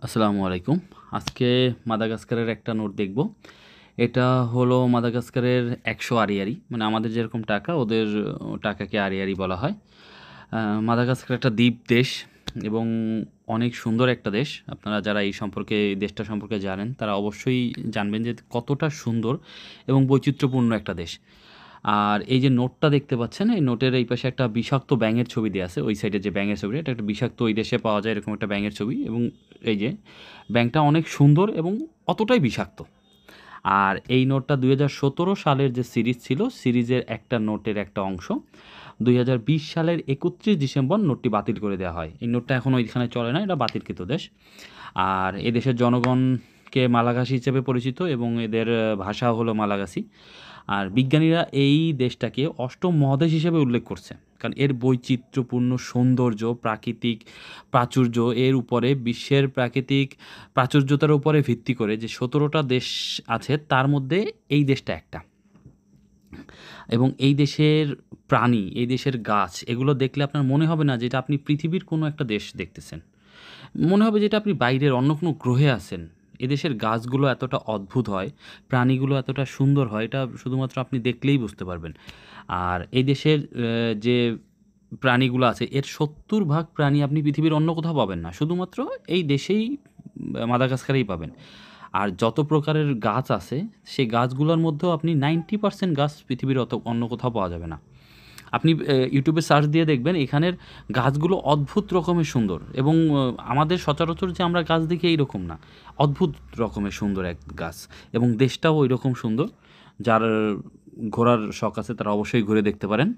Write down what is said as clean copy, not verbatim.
আসসালামু আলাইকুম। আজকে মাদাগাস্কারের একটা নোট দেখব। এটা হলো মাদাগাস্কারের ১০০ আরিয়ারি। মানে আমাদের যেরকম টাকা ওদের টাকাকে আরিয়ারি বলা হয়। মাদাগাস্কার একটা দ্বীপ দেশ এবং অনেক সুন্দর একটা দেশ। আপনারা যারা এই দেশটা সম্পর্কে জানেন তারা অবশ্যই জানবেন যে কতটা সুন্দর এবং বৈচিত্র্যপূর্ণ একটা দেশ। আর এই যে নোটটা দেখতে পাচ্ছেন, এই নোটের এই পাশে একটা বিষাক্ত ব্যাঙের ছবি দেয়া আছে। ওই সাইডে যে ব্যাঙের ছবিটা, এটা একটা বিষাক্ত ওই দেশে পাওয়া যায় এরকম একটা ব্যাঙের ছবি এবং এই যে ব্যাঙটা অনেক সুন্দর এবং অতটাই বিষাক্ত। আর এই নোটটা ২০১৭ সালের যে সিরিজ ছিল, সিরিজের একটা নোটের একটা অংশ। ২০২০ সালের ৩১ ডিসেম্বর নোটটি বাতিল করে দেওয়া হয়। এই নোটটা এখন ওইখানে চলে না, এটা বাতিলকৃত দেশ। আর এ দেশের জনগণকে মালাগাসি হিসেবে পরিচিত এবং এদের ভাষা হলো মালাগাসি। আর বিজ্ঞানীরা এই দেশটাকে অষ্টম মহাদেশ হিসেবে উল্লেখ করছে, কারণ এর বৈচিত্র্যপূর্ণ সৌন্দর্য, প্রাকৃতিক প্রাচুর্য, এর উপরে বিশ্বের প্রাকৃতিক প্রাচুর্যতার উপরে ভিত্তি করে যে ১৭টা দেশ আছে তার মধ্যে এই দেশটা একটা। এবং এই দেশের প্রাণী, এই দেশের গাছ, এগুলো দেখলে আপনার মনে হবে না যে এটা আপনি পৃথিবীর কোনো একটা দেশ দেখতেছেন। মনে হবে যে এটা আপনি বাইরের অন্য কোনো গ্রহে আছেন। এদেশের গাছগুলো এতটা অদ্ভুত হয়, প্রাণীগুলো এতটা সুন্দর হয়, এটা শুধুমাত্র আপনি দেখলেই বুঝতে পারবেন। আর এই দেশের যে প্রাণীগুলো আছে, এর ৭০% প্রাণী আপনি পৃথিবীর অন্য কোথাও পাবেন না। শুধুমাত্র এই দেশেই মাদাগাস্কারেই পাবেন। আর যত প্রকারের গাছ আছে, সেই গাছগুলোর মধ্যেও আপনি 90% গাছ পৃথিবীর অন্য কোথাও পাওয়া যাবে না। আপনি ইউটিউবে সার্চ দিয়ে দেখবেন এখানের গাছগুলো অদ্ভুত রকমের সুন্দর এবং আমাদের সচরাচর যে আমরা গাছ দেখি এইরকম না। অদ্ভুত রকমের সুন্দর এক গাছ এবং দেশটাও ওইরকম সুন্দর। যার ঘোরার শখ আছে তারা অবশ্যই ঘুরে দেখতে পারেন।